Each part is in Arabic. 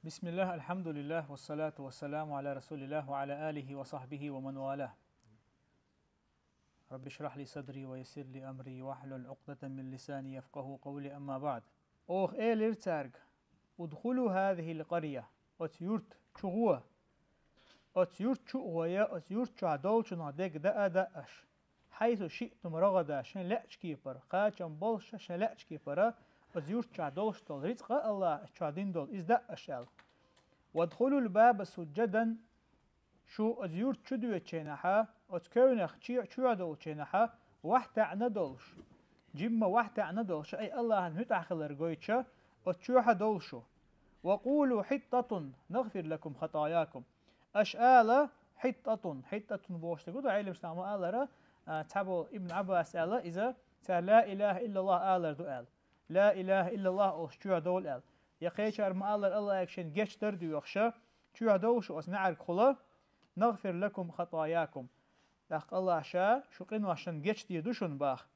بسم الله الحمد لله والصلاة والسلام على رسول الله وعلى آله وصحبه ومن والاه. رب اشرح لي صدري ويسر لي أمري واحلل عقدة من لساني يفقه قولي. أما بعد. أوخ إيلير تارج ادخلوا هذه القرية أتيورت شغوة أتيورت شغوية أتيورت شعدول شنادق دأش حيث شئتم رغدا شن لأش كيبر قاچم بولش شن لأش كيبر أتيورت شعدول شتول رزق الله شعدين دول إز دأشال وادخلوا الباب سجدا شو أزيورت شدوة چينحا أتكونخ چيع دول چينحا وحتع ندولش جمّا وحتع ندولش أي الله هن هتعخلر قويتشا أتشوح دولشو وقولوا حطة نغفر لكم خطاياكم أشآل حطة بوشت قدو علم سلام آلرا تابو ابن عباس آلا إذا لا إله إلا الله آلر دو آل لا إله إلا الله أشجوع دول آل يقيشار ما آلر الله يكشن جشتر دو يخشى شو دولشو أسنعر خلا نغفر لكم خطاياكم لق الله شا شقين واشن جشت يدوشن باخ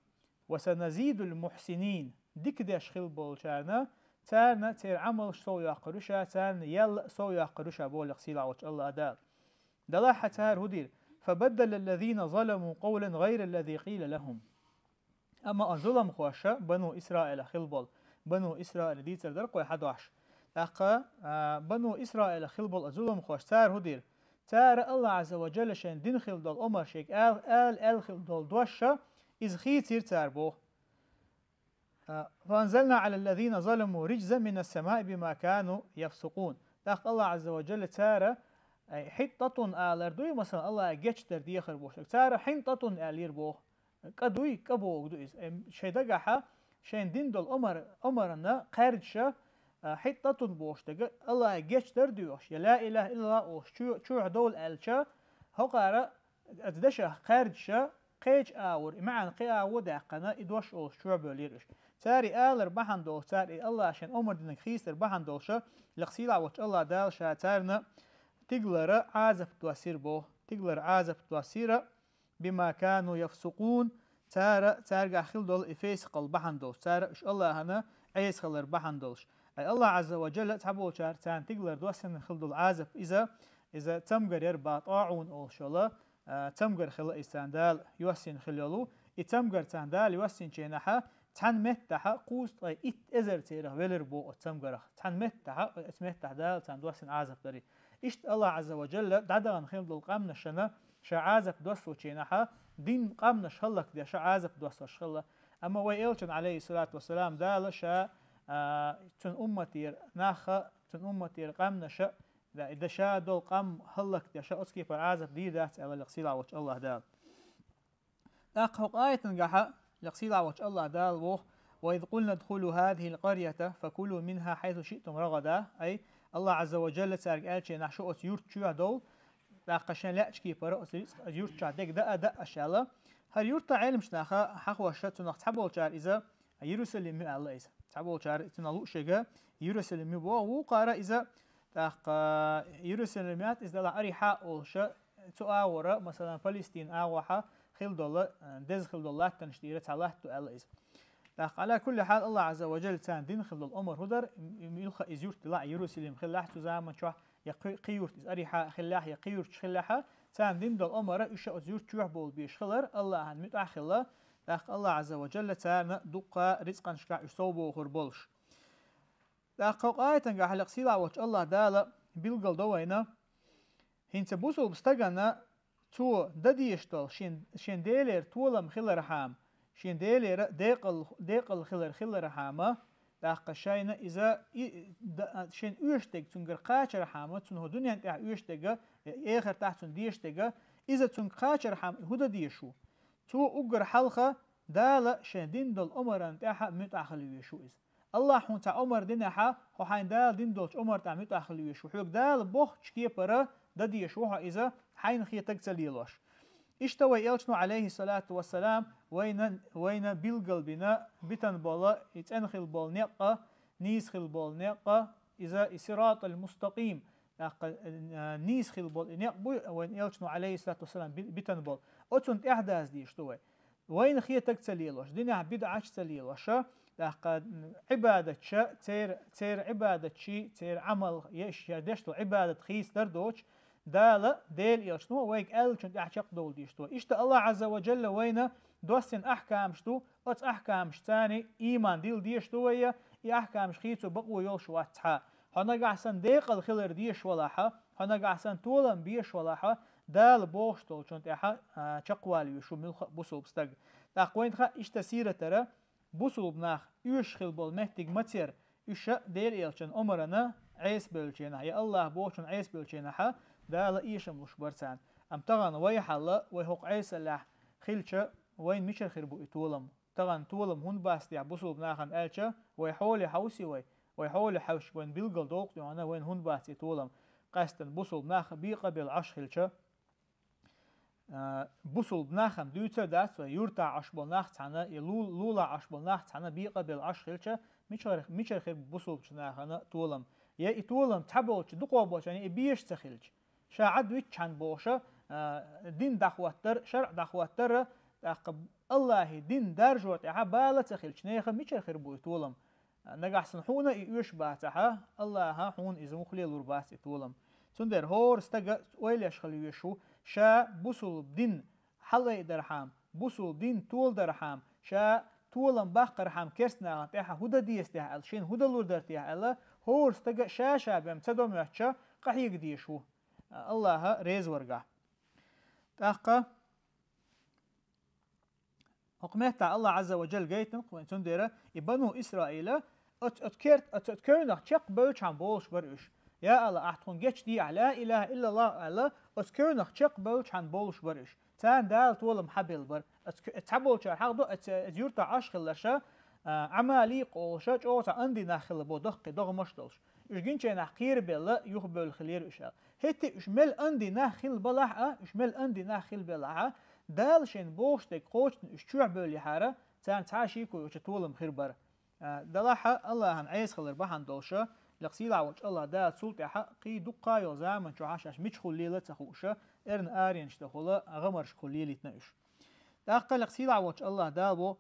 وسنزيد المحسنين ديك داش خل بولشارنا تارنا تير عمل سو يقرشا تارنا يل سو يقرشا بول يقسيلا وش الله أدال دلاحة تار هدير فبدل الذين ظلموا قولا غير الذي قيل لهم أما الظلم خواشا بنو إسرائيل خلبول بنو إسرائيل دي تردر قوي 11 أقا بنو إسرائيل خلبول الظلم خوش تار هدير تار الله عز وجل شان دين خلدول أمر شيك آل خلدول دوشا إذ خيتير تار بوه فأنزلنا على الذين ظلموا رجزا من السماء بما كانوا يفسقون تاق الله عز وجل تار حطة آلر دوي مثلا الله جيتشتر دي خربوش تار حنطة آلير بوه قدوي كبو دويز شيدقها شين دين دول أمرنا قارجشا حطة بوشتق الله جيتشتر ديوش لا إله إلا الله وش شو دول آلشا هقارا أتدشا قارجشا قيج آور معن قيا ودعقنا إدوش أو شو بوليرش تاري آلر بحن دول تاري الله عشان أمر دين خيستر بحن دولشا لقسيلا وش الله دال شاتارنا تقلر عازف تواسير بوه تقلر عازف تواسير بما كانوا يفسقون تارجع خل دول إفيس قل بحن دولش تار إش الله هنا عيس خلر بحن دولش أي الله عز وجل تحبول شار تان تقلر دوسن خل دول عازف إذا تمجر يربع طاعون أول شلا تمجر خل إستندال يوسين خلالو يتمجر تندال يوسين شينها تان متها قوس طي إزر تيره ولر بو تمجر تان متها اسمتها دال تان دوسن عازف دري إشت الله عز وجل دعدان خل دول قامنا شنا شعازف دوسو شينها دين قامنا شلك دي شعازف دوسو شلا أما ويلشن عليه الصلاة والسلام دال شا تن أمتير ناخا تن أمتير قامنا شا إذا شا دول قام هلك دي شا أسكي فرعازف دي دات على لقصيلا وش الله دال أقهق آية نقاها لقصيلا وش الله دال وإذ قلنا ادخلوا هذه القرية فكلوا منها حيث شئتم رغدا أي الله عز وجل تارك آلشي نحشو أتيورت شو دول لاقشان لأش كيبر يورت شادك دا أشالا هل يورت علم شناخا حق وشت نخ تحبول شار إذا يرسلم الله إذا تحبول شار تنالو شجع يرسلم بوا وقارا إذا تاق يرسلمات إذا لا أريحة أو شا تأورا مثلا فلسطين أوحى خل دولار دز خل دولار تنشتيرة الله تألا إذا تاق على كل حال الله عز وجل تان دين خل الأمر هدر يلخ إزيورت لا يرسلم خلاح تزامن شو يقيورت إذا أريحة خلاح يقيورت خلاحة تان دين دول أمر إيش أزيورت شو بول بيش خلر الله هن متأخلا تاق الله عز وجل تان دقة رزقا شكا يصوبه خربولش تاق آية تنجح لقصيلا وش الله دالا بيلقل دوينا هنت بوسول بستغنا تو دديشتل شين ديلر تولم خلر حام شين ديلر ديقل خلر حامه تاق شاينا إذا شين يشتغ تنجر قاچر حامه تنه دنيا تاع يشتغ آخر تحت ديشتغ إذا تن قاچر حام هدا ديشو تو أجر حلقة دالا شين دين دول أمران تاعها متأخل يشو إذا الله حون تاع عمر دينها هو حين دال دين دولش عمر تاع متأخل يشو حيوك دال بوخ شكيه برا ددي يشوها إذا حين خيتك تليلوش اشتوى يلشنو عليه الصلاة والسلام وين بالقل بنا بتن بالا يتنخل بال نقة نيسخل بال نقة إذا الصراط المستقيم نيسخل بال نقة وين يلشنو عليه الصلاة والسلام بتن بال أتون إحداث دي اشتوى وين خيتك تليلوش دينها بدعش تليلوش داق عبادة شا تير عبادة شي تير عمل يش يدشتو عبادة خيس دردوش دالا ديل يشنو ويك شنت احشق دول ديشتو اشتا الله عز وجل وين دوستن احكام شتو ات احكام شتاني ايمان ديل ديشتو ويا احكام شخيتو بقو يوش واتحا هنا قاحسن ديق الخلر ديش ولاحا هنا قاحسن طولن بيش ولاحا دال بوشتو شنت احا شقوالي وشو ملخ بوسو بستق تاقوين خا اشتا سيرة ترى بوسو بناخ يوش خلبول مهتق متير يوش ديل يلشن عمرنا عيس بلشينا يا الله بوشن عيس بلشينا حا دال ايشم وش برسان ام تغن وي حلا وي هوق عيس الله خلشة وين مشر خربو اتولم تغن تولم هون باستيع بوسو بناخن الشا وي حولي حوسي وي حولي حوش وين بيلقل دوق انا وين هون باستي اتولم قاستن بوسو بناخ بيقى بالعش خلشة بوسل بناخم دوتا دات و يورتا عشبال ناخت تانا لولا عشبال ناخت تانا بيقى بالعش خلشة ميشر خير بوسل بشناخنا تولم يا اتولم تحبوش دقوا بوش يعني بيش تخلش شاعد ويتشان بوشة دين دخواتر شرع دخواتر الله دين درجوت اها بالا تخلش نيخ ميشر خير بو اتولم نقحسن حونا يوش باتها الله ها حون ازمو خليل ورباس اتولم سندر هور استقى ويليش خليوشو شا بوسل دين حلي درحام بوسل دين طول درحام شا طولن باقر حام كرسنا تاها هدا ديستها الشين هدا لور درتها الله هور استقى شا بهم تدوم يحشا قحيق ديشو الله ريز ورقا تاقا حكمت الله عز وجل جيتن وين سندر يبنو اسرائيل اتكرنخ تشق بولش عم بولش برش يا الله احتون جيتش دي لا اله الا الله الله اتكرنخ تشق بولش عن بولش برش تان دال طول محبل بر اتحبولش حقدو اتيورتا عشخلشا عمالي قولشا جوتا عندي ناخل بو دغ مشتلش يجينش نحقير بلا يخبل خلير اشال هتي اشمل عندي ناخل بلاحه اشمل عندي ناخل بلاحه دالشين بوشتك قوشتن اشتوع بولي حارة تان تعاشيكو يشتولم خير دلاحة الله هن عيس خلر بحن دولشا لقسيل عوج الله دال سلطة حقي دقا يوزامن شو عشاش ميش خليلة تخوشا ارن آرين شتخولا غمرش خليلة تنقش داقا لقسيل عوج الله دالبو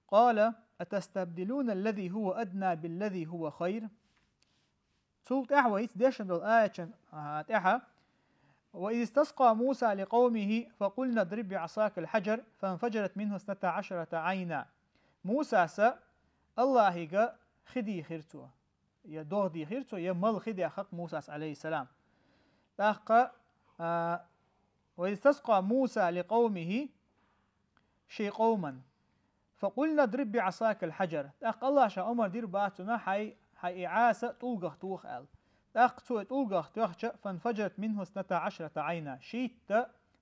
قال أتستبدلون الذي هو أدنى بالذي هو خير سلطة أحويت ديشن دول آية هاتحا وإذ استسقى موسى لقومه فقلنا اضرب بعصاك الحجر فانفجرت منه 12 عينا موسى سا الله هيجا خدي خيرتو يا دوغ دي خيرتو يا مل خدي حق موسى عليه السلام تاقا وإذ استسقى موسى لقومه شي قوما فقلنا اضرب بعصاك الحجر تاق الله شا عمر دير باتنا حي إعاسة طوغه توخ ال تاقتو تولغخ تخشى فانفجرت منه 12 عينا شيت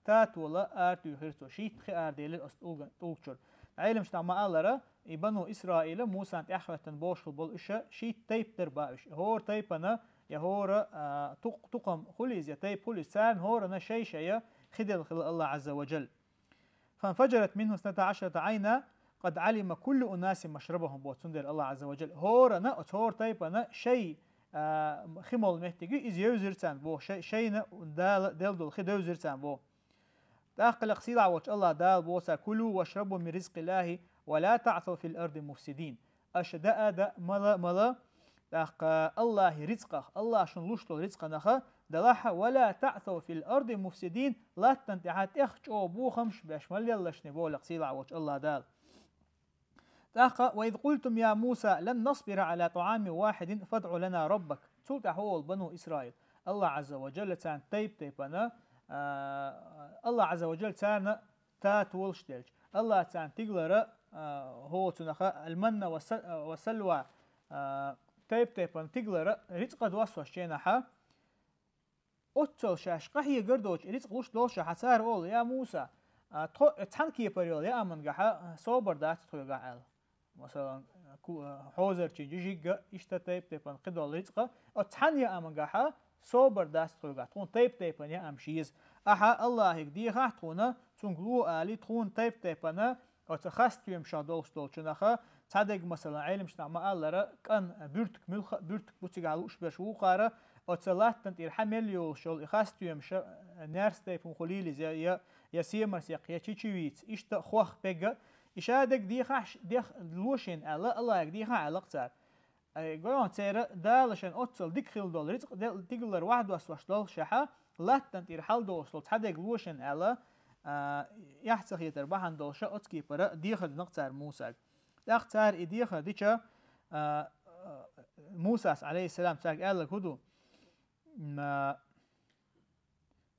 تات ولا ارتو خيرتو شيت خي ارديل استولغ توكشر علم شتا ما الله يبنو اسرائيل موسى انت اخوتن بوش بول اشا شيت تيب ترباش هور تيبنا يا هور تقم خليز يا تيب خليسان هور انا شي خدل الله عز وجل فانفجرت منه 12 عينا قد علم كل اناس مشربهم بوتندر الله عز وجل هور انا هور تيبنا شي خمول مهتجي إز يوزرتان بو شينا دال دول خدوزرتان بو تأقل قصيد عوج الله دال بوسا كلوا واشربوا من رزق الله ولا تعثوا في الأرض مفسدين أشداء دا ملا الله رزقه الله شنلوشتو رزق نخا دلاحا ولا تعثوا في الأرض مفسدين لا تنتعات اخشوا بو خمش باشمال يلش نبو لقصيد عوج الله دال وإذ قلتم يا موسى لن نصبر على طعام واحد فادع لنا ربك سلطة هو بنو إسرائيل الله عز وجل تان تيبنا الله عز وجل تان تات ولشتلج الله تان تقلر هو تنخا المنة والسلوى تيبنا تقلر رزق دواسو شينها أتل شاش قحي قردوش رزق وش دوش حسار أول يا موسى تحنكي بريول يا أمن قحا صوبر دات تقول مثلا حوزر تيجي إشتا تيبن قدول رزقه أتحنيا أمنجحا صوبر داست خوجا تون تيبن يا أمشيز أحا الله يقديها تونا تونغلو آلي تون تيبن أتخست يوم شادول شنخا تصدق مثلا علم شنا ما الله كان بيرتك بوتيجالوش بشوقارة أتصلت تنتير حمليو شول خست يوم نيرس تيبن خليل زي يا سيمر سيق يا تشيويت إشتا خوخ بيجا إشادك ديخ لوشين ألا الله يديخ علاق تار قوان تيرا دالشان أتصل ديك خيل دول رزق تيجلر واحد واسواش دول شحا لا تنتير حال دوصل تحدق لوشين ألا يحتخ يتربحن دول شا أتكي برا ديخ نقتار موسى تختار إديخ ديشا موسى عليه السلام تاك قال لك هدو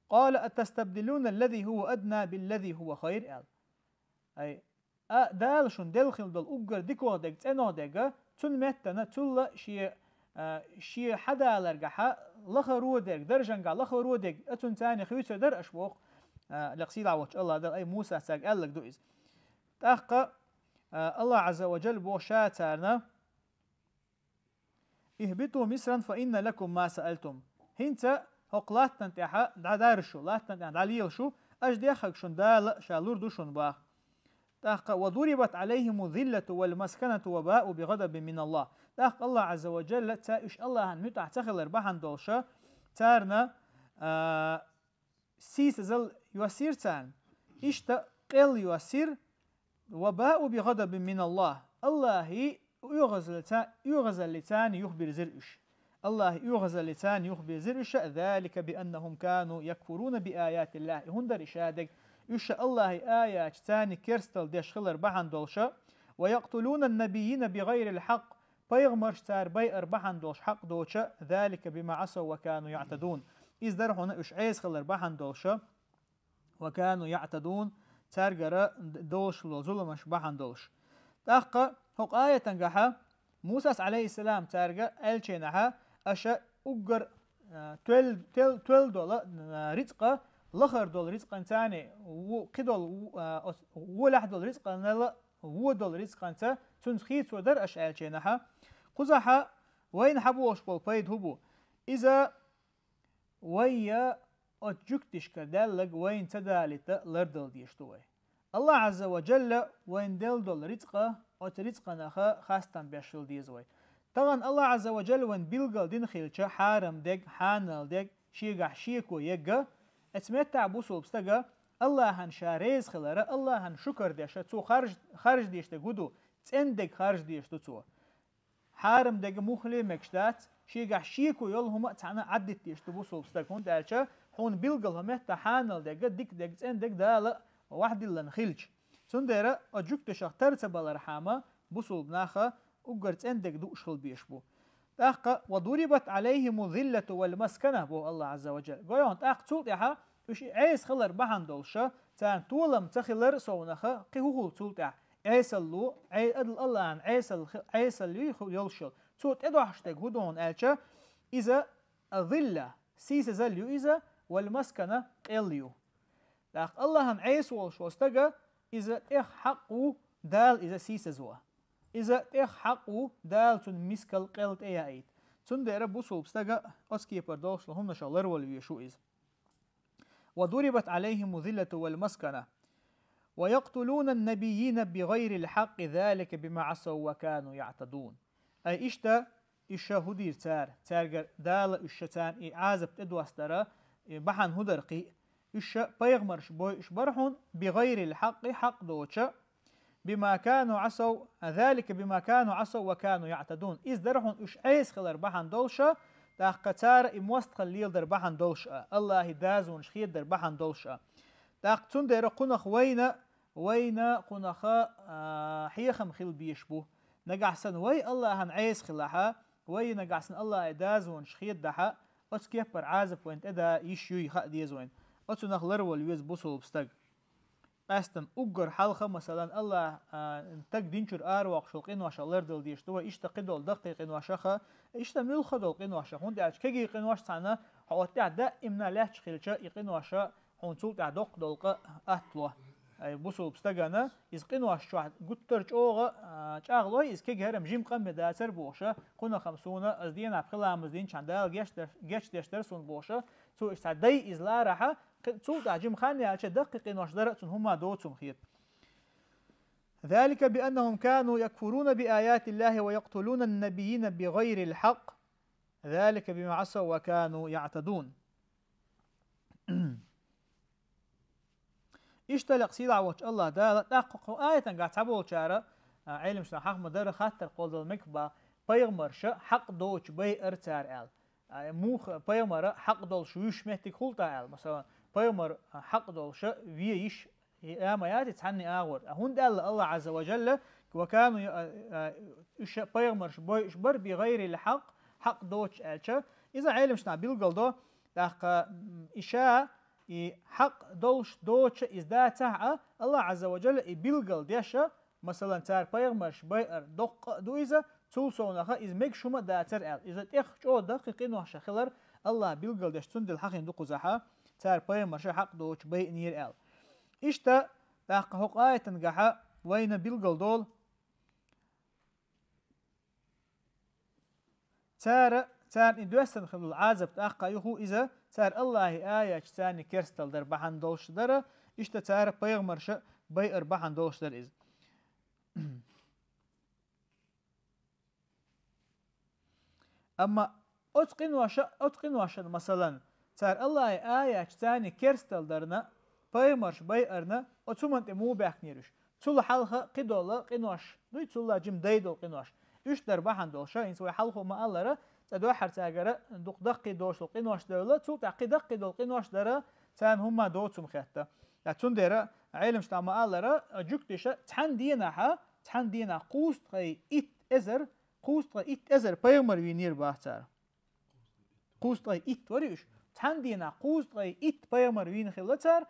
قال أتستبدلون الذي هو أدنى بالذي هو خير قال أي دالشون دلخل دل أجر ديكو دك تنو دك تون متنا تول شي حدا لرجحا لخرو دك درجنجا لخرو دك أتون تاني خيوت در أشبوق لقصيد عوج الله دل أي موسى تاك قال لك دوئز تأخ الله عز وجل بوشاتنا اهبطوا مصرا فإن لكم ما سألتم هنتا هقلات تنتحا دارشو لا تنتحا داليلشو أجديخك شن دال شالور دوشن باخ تأخ وضربت عليهم الذلة والمسكنة وباء بغضب من الله تأخ الله عز وجل تائش الله متع تخلر بحن دولشا تارنا سيس زل يوسير تان إشتا قل يوسير وباء بغضب من الله الله يغزل لسان يخبر زرش الله يغزل لسان يخبر زرش ذلك بأنهم كانوا يكفرون بآيات الله هندر إشادك يش الله آيات تاني كرستل ديشخلر بحن دولشا ويقتلون النبيين بغير الحق بيغمرش تار بيئر بحن دولش حق دوشا ذلك بما عصوا وكانوا يعتدون إذ در هنا إش عيز خلر بحن دولشا وكانوا يعتدون تارجر دوش لظلمش بحن دوش تأخ هق آية تنجحها موسى عليه السلام تارجر ألشينها أشا أجر $12 رزقه لخر دول رزق تاني وكدول ولح دول رزق نلا $1 رزق انت تنخيت ودر أش ألشينها قزحها وين حبوش بالبيد هبو إذا ويا أتجكتش كدلق وين تدالت لردل ديشتوي الله عز وجل وين دل رزقه أترزق نخا خاستن بيشل ديزوي طبعا الله عز وجل وين بيلقل دين خيلشا حارم ديك حانل ديك شيقح شيكو يقا اتمتع بوصل بستقى الله هن شاريز خلره الله هن شكر ديشتا تو خارج ديشتا قدو تندك خارج ديشتا تو حارم ديك مخلي مكشتات شيقح شيكو يول هما تعنا عدت ديشتا بوصل بستقى هون دالشا هون بيلقل همتا حانل ديك ديك تندك دالا واحد اللي نخيلش سندرة أجوك تشختر تبال رحامة بوصل بناخا وقرت عندك دوشل بيشبو تأخ وضربت عليهم الذلة والمسكنة بو الله عز وجل قويون تأخ تولتها وش عيس خلر بحن دولشا تان طولم تخلر سونخا قهوه تولتها عيس اللو عيد الله عن عيس اللي يلشل تولت ادو حشتك هدون ألشا إذا الذلة سيس زليو إذا والمسكنة قليو تأخ الله عن عيس والشو استقى إذا إخ حقو دال إذا سيس زوا إذا إخ حقو دال تن مسكال قلت إيا أيد تن دير بوصل بستقى أسكي بردوش لهم نشالر والويشو إذ وضربت عليهم الذلة والمسكنة ويقتلون النبيين بغير الحق ذلك بما عصوا وكانوا يعتدون أي إشتا هدير تارجر دال إشتان إعازب تدوسترا بحن هدرقي إش بيغمرش بوي إشبرحون بغير الحق حق دوتشا بما كانوا عصوا ذلك بما كانوا عصوا وكانوا يعتدون إذ درحون إش عيس خلر بحن دولشا تاخ قتار إموست خليل در بحن دولشا الله دازون شخير در بحن دولشا تاخ تون دير قنخ وين قنخا حيخم خل بيشبو نقعسن وي الله هن عيس خلها وي نقعسن الله دازون شخير دحا أسكيبر عازب وين إدا يشيوي خا ديزوين أتو نخلر والويز بوصل بستق أستن أجر حلقة مثلا الله تك دينشر أروق شلقين واشالر دل ديشتوا إشتقدول دقيقين واشخة إشتمل خدول قين واشخة هون دعش كي قين واش سنة حوتع دائما لا تشخيلش يقين واشا هون سوق تعدق دلقة أتلوه أي بوصل بستقنا إذ قين واش شو قطرج أوغا شغله إذ كي هرم جيم قم داسر بوشة كنا 50 أزدين عبقلا عمزدين شندال جش دشترسون بوشة سو إستعدي إذ لا راحة سوق عجيم خاني على دقيقين واش درتون هما دوتهم خير ذلك بأنهم كانوا يكفرون بآيات الله ويقتلون النبيين بغير الحق ذلك بما عصوا وكانوا يعتدون اشتلق سيلا وش الله دا تحقق آية قاعد تبول شارع علم شنا حق مدار خاطر قول المكبا بيغمر شا حق دوش بي ارتار موخ بيغمر حق دول شويش مهتك خلطة مثلا بيغمر حق دول شا ويش آميات تعني آغور هون دال الله عز وجل وكانوا بيغمر شبر بغير الحق حق دوش ألشا إذا علم شنا بيلقل دو داق إشاء حق دوش إزداتها الله عز وجل بيلقل ديشا مثلا تار بيغمرش بير دق دويزا تولسونها إز ميك شوما داتر إذا تخشو دقيقين وحشخلر الله بيلقل ديش تندل حقين دقو زحا تار بيغمرش حق دوش بي نير إشتا داق حق آية تنقحا وين بيلقل دول تار إدوستن خلو العازب تاقا يخو إذا تار الله آية تاني كرستل در بحان دولش در إشتا تار بيغمرش بير بحان دولش در إذ أما أتقن واشا مثلا تار الله آية تاني كرستل درنا بيمرش بيرنا أتومنت مو بيحنيرش تول حلقة قدولا قنوش دوي تول جم دايدو قنوش إيش در بحان دولشا إنسوي حلقة ما الله تدوي حرتاجرة دق دقي دوش قنوش دولا تول تعقي دقي دول قنوش درا تان هما دوتهم خيطة لاتون ديرا علم شتاما الله جوكتشا تحن دينا قوست قي إت أزر بيمر وينير باهتار قوست قي إت وريش تحن دينا قوست قي إت بيمر وين خلتار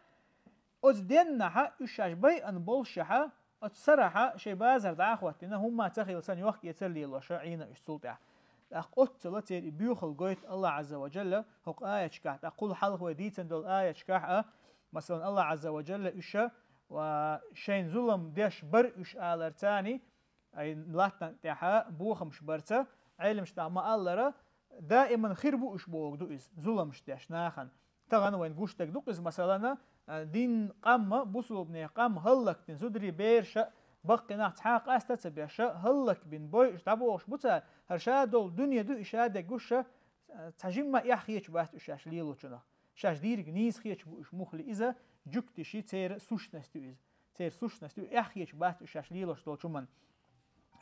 أز دينها إشاش بي أن بولشها أتصرحها شي بازر دعاخواتنا هما تخيل سن يوخ يتسلي الله شعينا إش سلطع أقوت لتير بيوخل قويت الله عز وجل هق آية شكاحت أقول حلق وديتن دول آية شكاحة مثلا الله عز وجل إشا وشين ظلم ديش بر إش آلرتاني أي لاتن تحا بوخم شبرتا علم شتاما الله دائما خربو إش بوغ دو إز ظلم شتاش ناخن تغن وين قوشتك دو إز مثلا دين قام بوصل بني قام هلك تن زدري بيرشا بقي ناح تحاق أستاذ بيرشا هلك بن بوي اشتبوش بوتا هرشا دول دنيا دو إشادة قوشة تجمع يحيش بات إشاش ليلو چنا شاش ديرك نيز خيش بو إش مخلي إذا جكتشي تير سوش نستو إز تير سوش نستو يحيش بات إشاش ليلوش دول چمن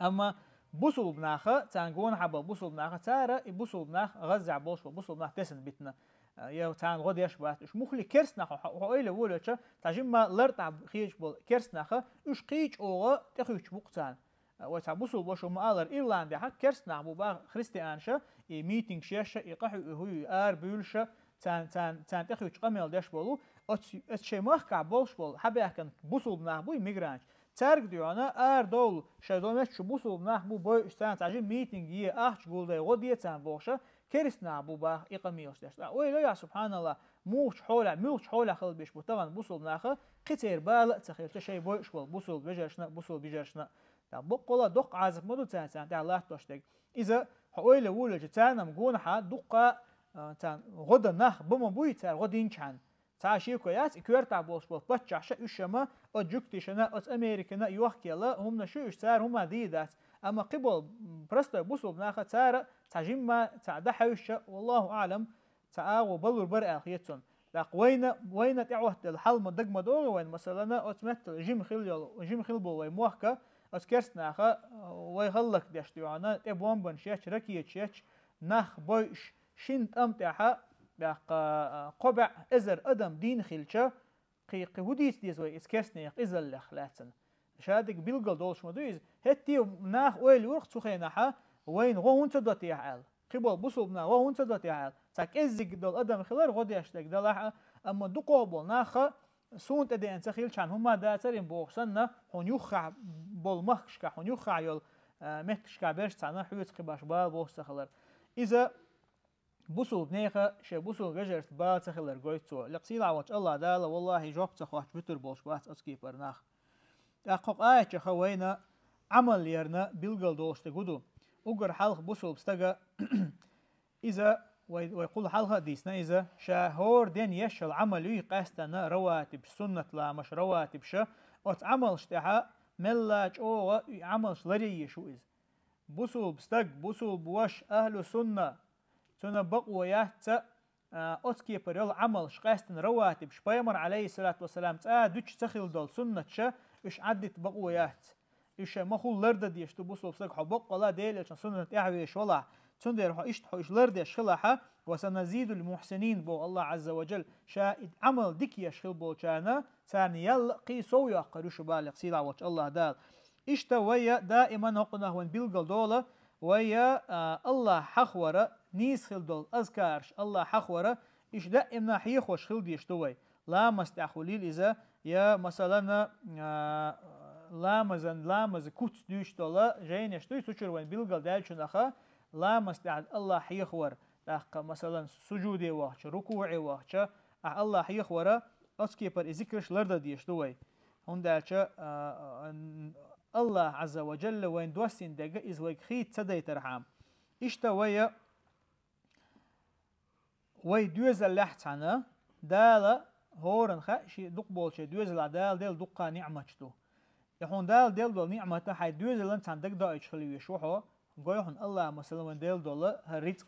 أما بوصل بناخه تانقون حبل بوصل بناخه تارا بوصل بناخ غزع بوش بوصل بناخ تسن بيتنا يو تان غد يشبات إش مخلي كرسناخه وإله وولتشا تجمع لرتع خيش بول كرسناخه إش قيش أوغا تخيش بوقتان وتعبوصل بوشو مالر إيرلندا حق كرسناخ بوبا خريستيانشا ميتينغ شاشا يقحو هو بيولشا تان تخيش قميل داش بولو أتشي مخكع بولش بول حبي أكن بوصل بناخ بوي ميغرانش ترك ديانا دول شدومت شو بوصل بناخ بو بوي تان تجمع ميتينغ أحش قول غد يتان بوشا كرسنا بوبا إقاميوش داشت ويلا يا سبحان الله موش حولا خل بيش بطغن بوصل ناخه قتير بالا تخيل شيء بوش بول بوصل بيجرشنا بقولا دق عازب مدو تان الله توشتك إذا ويلا ولا جتانا مقون دقة تان غدا ناخ بما بوي تار غدين كان تعشي كويات كورتا بوش بول بتشعش إشما أجكتشنا أت أمريكنا يوحكي الله هم نشوش تار هم ديدات أما قبل برستو بوصل ناخه تار تجمع تعدحوش والله أعلم تعاو بلور برأ خيتون لق وين تعوه الحل مدق مدور وين مثلا أتمثل جيم خلبو ويموحكا أتكرسنا خا ويغلق دشتوانا تبوان بنشيش ركيتشيش نخ بوش شنت أمتحا لق قبع إزر أدم دين خلشة قهوديس ديزوي إسكرسنا إزل لخلاتن شادك بيلقل دولش مدويز هتي ناخ ويل ورق تخينها وين غو انت دوت يحال قبل بوصلنا غو انت دوت يحال تاك ازق دول ادم خلال غو ديشتك دلح اما دقوبل ناخه سونت ادي انت خيل كان هما داترين بوخسنا هون يخع بول مخشكا هون يخع يول مخشكا برش تانا حيوت قباش بال بوخسخلر اذا بوصل بنيخه شي بوصل رجرت بال تخلر غويتو لقسيل عوج الله دال والله جوب تخواش بتر بوش بات اسكيبر ناخ تحقق آية خوينا عمل يرنا بيلقل دوشت قدو وقر حلق بوصل بستقى إذا ويقول حلقة ديسنا إذا شاهور دين يشل عمل يقاستنا رواتب سنة لا مش رواتب شا وتعمل شتها ملاج أو عمل شلري شو إذ بوصل بستق بوصل بوش أهل سنة بقوا يهتا أتكي بريول عمل شقاستن رواتب شبيمر عليه الصلاة والسلام دوش تخيل دول سنة شا إش عدت بقويات إش مخول لرد ديش تبصوا بسك حبق ولا ديل عشان سنة إعويش ولا تندر إش لرد شلحة وسنزيد المحسنين بو الله عز وجل شاهد عمل ديك يشخل بو شانا ثاني يلقي سويا قروش بالغ سيلا وش الله دال إشتا ويا دائما نقنا وين بيلقل دولة ويا الله حخورة نيس خل دول أذكارش الله حخورة إيش دائما حيخوش خل ديش توي لا مستعخليل إذا يا مثلا لامز كوت ديش دولا جاينش توي سوشر وين بيلقل دالشون أخا لا مستعد الله حيخور مثلا سجودي وحش ركوعي وحش الله حيخورة أسكي بر إذكرش لرد ديش توي هندالش الله عز وجل وين دوسين دقا إز ويك خيت سدي ترحام إشتا وي دوزل لحتانا دالا هورن خاشي دق بولشي دوزل دال ديل دقا نعمتشتو يحون دال دول نعمتا حي دوزل لنتان دق دا إشخلي ويشوحو قويحون الله مثلا وين ديل دولا هالرزق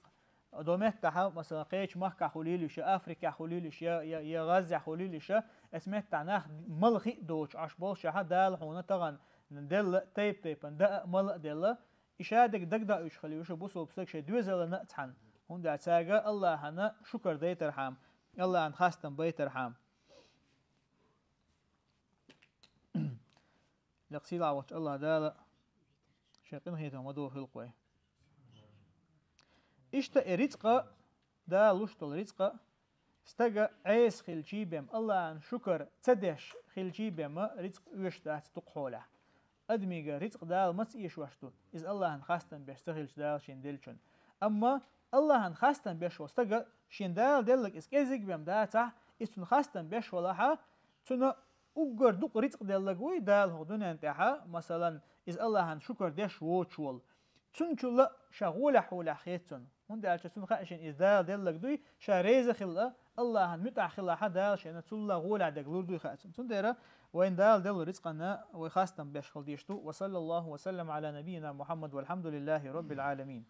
دومتها مثلا قيش مكة خليلش أفريقيا خليلش يا غزة خليلش اسمت ناخ ملخي دوش عشبول شها دال هون طغن دل تيب دا مل دل إشادك دقدا إيش خلي وش بوسو بسك شيء دوزل نتحن هون دا تاجا الله هنا شكر دي ترحم الله عن خاستم بيت ترحم لقصيلا وش الله دال شاقين هيدا مدو في القوي إشتا رزقة دا لشتل رزقة استجا عيس خلشي بهم الله عن شكر تدش خلشي بهم رزق وشتات تقحوله أدميجا رزق دال مس إيش وشتو إذ الله عن خاستن بيشتغلش دال شندلشون أما الله عن خاستن بيش واستجا شندال دلك إس كيزك بهم داتا إستن خاستن بيش ولاها تنا أجر دوق رزق دلك وي دال هدون انتها مثلا إذ الله عن شكر دش ووتشول تنشل شغولة حول خيتون هند على تسون خاشين إذا دلك دوي شاريز خلا الله عن متع خلا حدا شأن تلا غولة دقلور دوي خاتون تندرا وين دل رزقنا وخاستم بيش خلديشتو وصلى الله وسلم على نبينا محمد والحمد لله رب العالمين.